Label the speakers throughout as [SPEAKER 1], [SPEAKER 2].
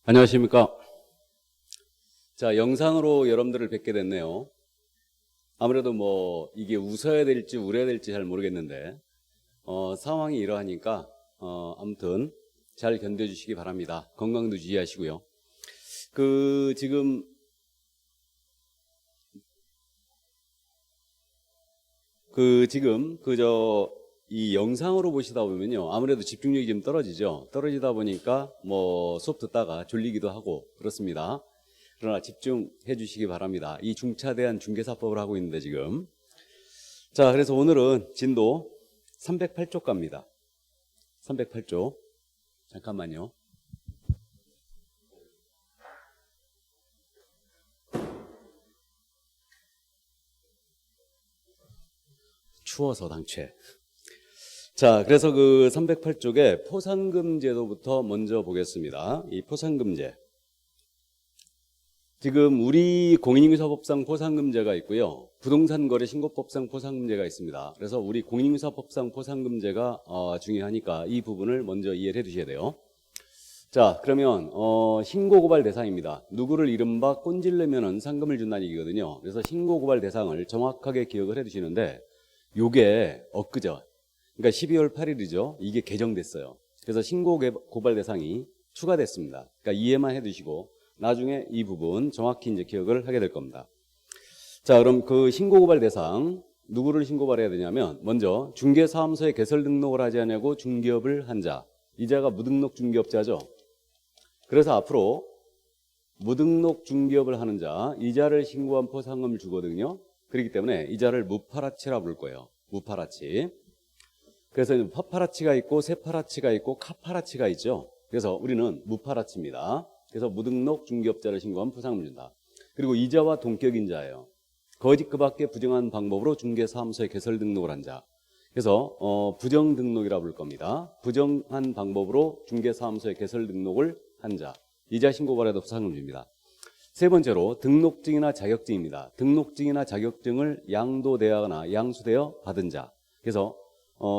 [SPEAKER 1] 안녕하십니까. 자, 영상으로 여러분들을 뵙게 됐네요. 아무래도 이게 웃어야 될지 울어야 될지 잘 모르겠는데, 상황이 이러하니까, 아무튼 잘 견뎌주시기 바랍니다. 건강도 유지하시고요. 지금, 이 영상으로 보시다 보면요. 아무래도 집중력이 좀 떨어지죠. 떨어지다 보니까 수업 듣다가 졸리기도 하고 그렇습니다. 그러나 집중해 주시기 바랍니다. 이 중차대한 중개사법을 하고 있는데 지금. 자, 그래서 오늘은 진도 308쪽 갑니다. 308쪽. 잠깐만요. 추워서 당최. 자, 그래서 308쪽에 포상금 제도부터 먼저 보겠습니다. 이 포상금제. 지금 우리 공인인증서법상 포상금제가 있고요. 부동산거래신고법상 포상금제가 있습니다. 그래서 우리 공인인증서법상 포상금제가 중요하니까 이 부분을 먼저 이해를 해 두셔야 돼요. 자, 그러면 신고고발 대상입니다. 누구를 이른바 꼰질르면은 상금을 준다는 얘기거든요. 그래서 신고고발 대상을 정확하게 기억을 해 두시는데 요게 엊그저 그러니까 12월 8일이죠. 이게 개정됐어요. 그래서 신고고발 대상이 추가됐습니다. 그러니까 이해만 해 두시고 나중에 이 부분 정확히 이제 기억을 하게 될 겁니다. 자, 그럼 그 신고고발 대상 누구를 신고발해야 되냐면 먼저 중개사무소에 개설 등록을 하지 않냐고 중개업을 한 자. 이 자가 무등록 중개업자죠. 그래서 앞으로 무등록 중개업을 하는 자, 이 자를 신고한 포상금을 주거든요. 그렇기 때문에 이 자를 무파라치라 부를 거예요. 무파라치. 그래서 파파라치가 있고 세파라치가 있고 카파라치가 있죠. 그래서 우리는 무파라치입니다. 그래서 무등록 중개업자를 신고하면 포상금을 준다. 그리고 이자와 동격인 자예요. 거짓 그 밖에 부정한 방법으로 중개사무소에 개설 등록을 한 자. 그래서 부정 등록이라 부를 겁니다. 부정한 방법으로 중개사무소에 개설 등록을 한 자. 이자 신고발에도 포상금을 줍니다. 세 번째로 등록증이나 자격증입니다. 등록증이나 자격증을 양도되거나 양수되어 받은 자. 그래서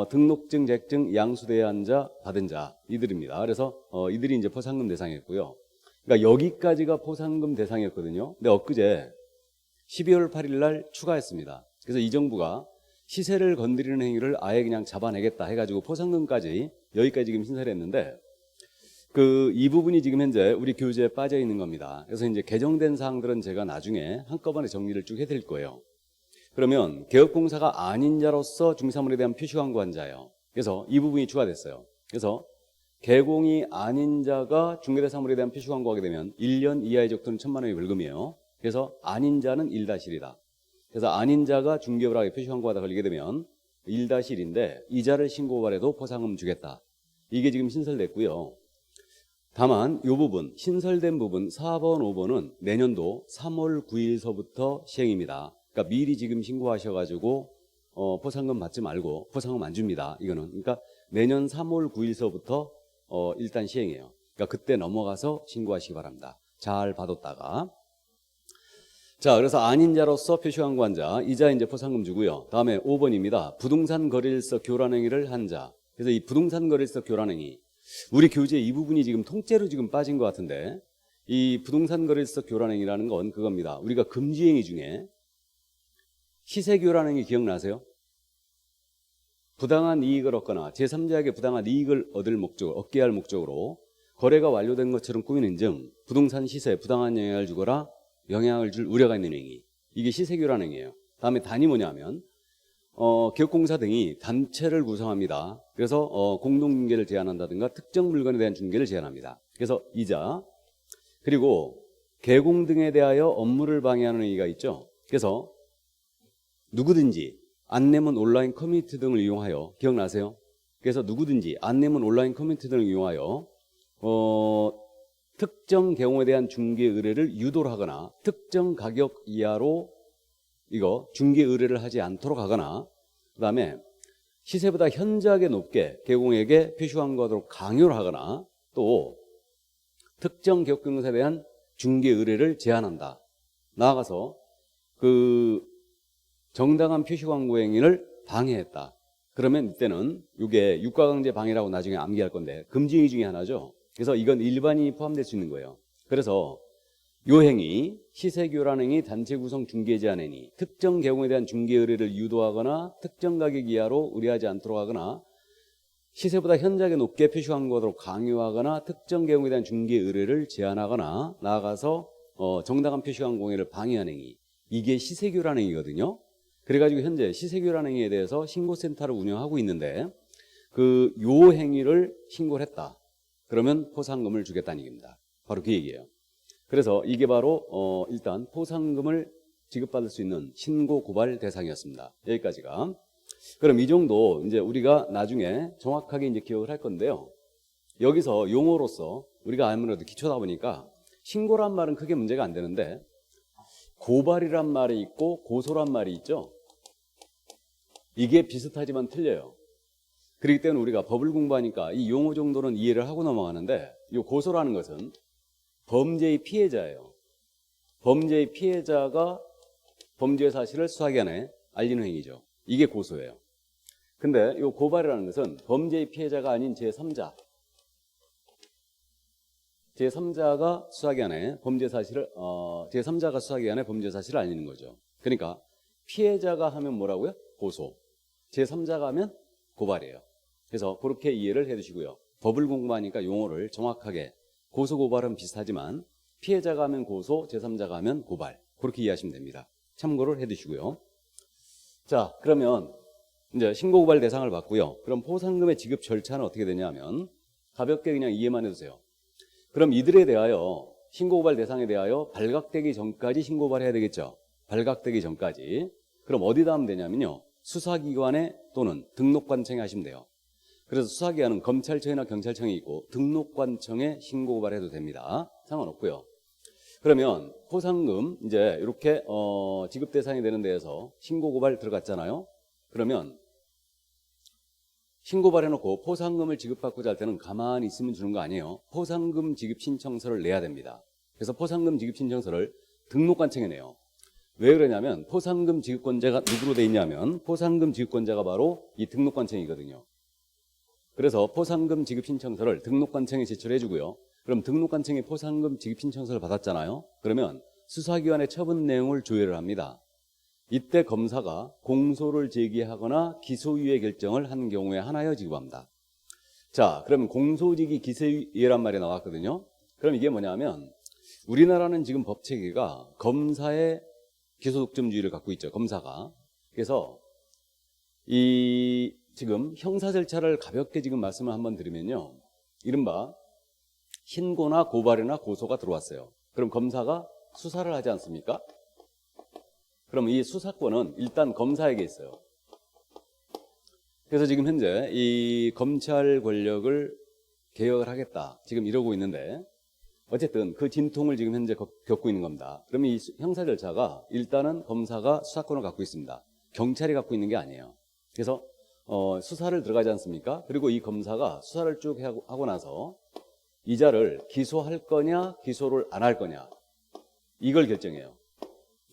[SPEAKER 1] 등록증, 자격증 양수되어 한 자, 받은 자 이들입니다. 그래서 이들이 이제 포상금 대상이었고요. 그러니까 여기까지가 포상금 대상이었거든요. 근데 엊그제 12월 8일 날 추가했습니다. 그래서 이 정부가 시세를 건드리는 행위를 아예 그냥 잡아내겠다 해가지고 포상금까지 여기까지 지금 신설을 했는데 이 부분이 지금 현재 우리 교재에 빠져 있는 겁니다. 그래서 이제 개정된 사항들은 제가 나중에 한꺼번에 정리를 쭉 해드릴 거예요. 그러면 개업공사가 아닌 자로서 중개사물에 대한 표시광고한 자예요. 그래서 이 부분이 추가됐어요. 그래서 개공이 아닌 자가 중개대사물에 대한 표시광고하게 되면 1년 이하의 적도는 1,000만 원의 벌금이에요. 그래서 아닌 자는 1-1이다. 그래서 아닌 자가 중개업을 하게 표시광고하다 걸리게 되면 1-1인데 이자를 신고발해도 포상금 주겠다. 이게 지금 신설됐고요. 다만 이 부분 신설된 부분 4번, 5번은 내년도 3월 9일서부터 시행입니다. 그러니까 미리 지금 신고하셔가지고 포상금 받지 말고 포상금 안 줍니다. 이거는 그러니까 내년 3월 9일서부터 일단 시행해요. 그러니까 그때 넘어가서 신고하시기 바랍니다. 잘 봐뒀다가. 자, 그래서 아닌 자로서 표시광고한 자, 이자 이제 포상금 주고요. 다음에 5번입니다. 부동산 거래일서 교란 행위를 한 자. 그래서 이 부동산 거래일서 교란 행위. 우리 교재 이 부분이 지금 통째로 지금 빠진 것 같은데 이 부동산 거래일서 교란 행위라는 건 그겁니다. 우리가 금지 행위 중에 시세 교란 행위 기억나세요? 부당한 이익을 얻거나 제3자에게 부당한 이익을 얻게 할 목적으로 거래가 완료된 것처럼 꾸미는 등 부동산 시세에 부당한 영향을 줄 우려가 있는 행위. 이게 시세교란 행위예요. 다음에 단이 뭐냐면 기업공사 등이 단체를 구성합니다. 그래서 공동중개를 제한한다든가 특정 물건에 대한 중개를 제한합니다. 그래서 이자 그리고 개공 등에 대하여 업무를 방해하는 행위가 있죠. 그래서 누구든지 안내문 온라인 커뮤니티 등을 이용하여 기억나세요? 그래서 누구든지 안내문 온라인 커뮤니티 등을 이용하여 특정 경우에 대한 중개 의뢰를 유도를 하거나 특정 가격 이하로 중개 의뢰를 하지 않도록 하거나 그다음에 시세보다 현저하게 높게 개공에게 표시광고하도록 강요를 하거나 또 특정 기업공사에 대한 중개 의뢰를 제한한다. 나아가서 정당한 표시광고 행위를 방해했다. 그러면 이때는 이게 유가강제 방해라고 나중에 암기할 건데 금지 행위 중에 하나죠. 그래서 이건 일반인이 포함될 수 있는 거예요. 그래서 요 행위, 시세교란 행위, 단체 구성 중개 제한 행위, 특정 경우에 대한 중개 의뢰를 유도하거나 특정 가격 이하로 의뢰하지 않도록 하거나 시세보다 현저하게 높게 표시 광고하도록 강요하거나 특정 경우에 대한 중개 의뢰를 제한하거나 나아가서 정당한 표시 광고를 방해하는 행위, 이게 시세교란 행위거든요. 그래가지고 현재 시세교란 행위에 대해서 신고센터를 운영하고 있는데 그 요 행위를 신고를 했다. 그러면 포상금을 주겠다는 얘기입니다. 바로 그 얘기예요. 그래서 이게 바로 일단 포상금을 지급받을 수 있는 신고 고발 대상이었습니다. 여기까지가. 그럼 이 정도 이제 우리가 나중에 정확하게 이제 기억을 할 건데요. 여기서 용어로서 우리가 아무래도 기초다 보니까 신고란 말은 크게 문제가 안 되는데 고발이란 말이 있고 고소란 말이 있죠. 이게 비슷하지만 틀려요. 그렇기 때문에 우리가 법을 공부하니까 이 용어 정도는 이해를 하고 넘어가는데 이 고소라는 것은 범죄의 피해자예요. 범죄의 피해자가 범죄 사실을 수사기관에 알리는 행위죠. 이게 고소예요. 근데 이 고발이라는 것은 범죄의 피해자가 아닌 제3자. 제3자가 수사기관에 범죄 사실을 제3자가 수사기관에 범죄 사실을 알리는 거죠. 그러니까 피해자가 하면 뭐라고요? 고소. 제3자가 하면 고발이에요. 그래서 그렇게 이해를 해 두시고요. 법을 공부하니까 용어를 정확하게 고소 고발은 비슷하지만 피해자가 하면 고소, 제3자가 하면 고발. 그렇게 이해하시면 됩니다. 참고를 해 두시고요. 자, 그러면 이제 신고 고발 대상을 봤고요. 그럼 포상금의 지급 절차는 어떻게 되냐면 가볍게 그냥 이해만 해 두세요. 그럼 이들에 대하여 신고 고발 대상에 대하여 발각되기 전까지 신고 고발해야 되겠죠. 발각되기 전까지. 그럼 어디다 하면 되냐면요. 수사기관에 또는 등록관청에 하시면 돼요. 그래서 수사기관은 검찰청이나 경찰청이 있고 등록관청에 신고 고발해도 됩니다. 상관없고요. 그러면 포상금 이제 이렇게 지급 대상이 되는 데에서 신고 고발 들어갔잖아요. 그러면 신고 고발해놓고 포상금을 지급받고자 할 때는 가만히 있으면 주는 거 아니에요. 포상금 지급 신청서를 내야 됩니다. 그래서 포상금 지급 신청서를 등록관청에 내요. 왜 그러냐면 포상금 지급권자가 누구로 돼 있냐면 포상금 지급권자가 바로 이 등록관청이거든요. 그래서 포상금 지급 신청서를 등록관청에 제출해 주고요. 그럼 등록관청이 포상금 지급 신청서를 받았잖아요. 그러면 수사기관의 처분 내용을 조회를 합니다. 이때 검사가 공소를 제기하거나 기소유예 결정을 한 경우에 하나여 지급합니다. 자, 그러면 공소지기 기소유예란 말이 나왔거든요. 그럼 이게 뭐냐면 우리나라는 지금 법체계가 검사의 기소독점주의를 갖고 있죠. 검사가. 그래서 이 지금 형사 절차를 가볍게 지금 말씀을 한번 드리면요. 이른바 신고나 고발이나 고소가 들어왔어요. 그럼 검사가 수사를 하지 않습니까? 그럼 이 수사권은 일단 검사에게 있어요. 그래서 지금 현재 이 검찰 권력을 개혁을 하겠다. 지금 이러고 있는데 어쨌든 그 진통을 지금 현재 겪고 있는 겁니다. 그러면 이 형사 절차가 일단은 검사가 수사권을 갖고 있습니다. 경찰이 갖고 있는 게 아니에요. 그래서 수사를 들어가지 않습니까? 그리고 이 검사가 수사를 쭉 하고 나서 이자를 기소할 거냐 기소를 안 할 거냐 이걸 결정해요.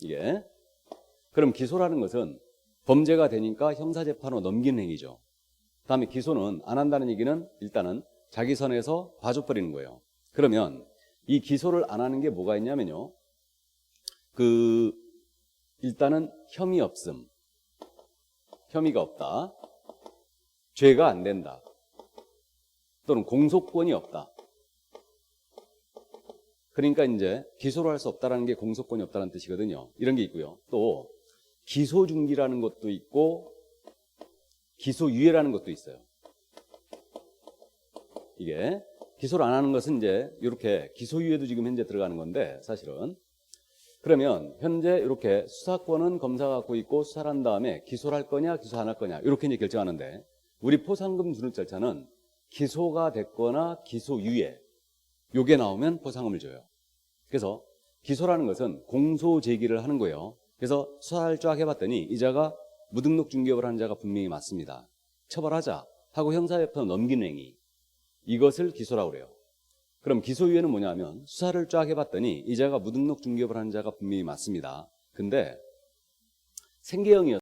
[SPEAKER 1] 이게 그럼 기소라는 것은 범죄가 되니까 형사재판으로 넘기는 행위죠. 그다음에 기소는 안 한다는 얘기는 일단은 자기 선에서 봐줘버리는 거예요. 그러면 이 기소를 안 하는 게 뭐가 있냐면요. 일단은 혐의 없음, 혐의가 없다, 죄가 안 된다, 또는 공소권이 없다. 그러니까 이제 기소를 할 수 없다는 게 공소권이 없다는 뜻이거든요. 이런 게 있고요. 또 기소중지라는 것도 있고 기소유예라는 것도 있어요. 이게 기소를 안 하는 것은 이제 이렇게 기소유예도 지금 현재 들어가는 건데 사실은 그러면 현재 이렇게 수사권은 검사가 갖고 있고 수사를 한 다음에 기소를 할 거냐 기소 안 할 거냐 이렇게 이제 결정하는데 우리 포상금 주는 절차는 기소가 됐거나 기소유예 요게 나오면 포상금을 줘요. 그래서 기소라는 것은 공소 제기를 하는 거예요. 그래서 수사를 쫙 해봤더니 이자가 무등록 중개업을 하는 자가 분명히 맞습니다. 처벌하자 하고 형사재판으로 넘기는 행위 이것을 기소라고 그래요. 그럼 기소유예는 뭐냐면 수사를 쫙 해봤더니 이자가 무등록 중개업을 하는 자가 분명히 맞습니다. 근데 생계형이었어요.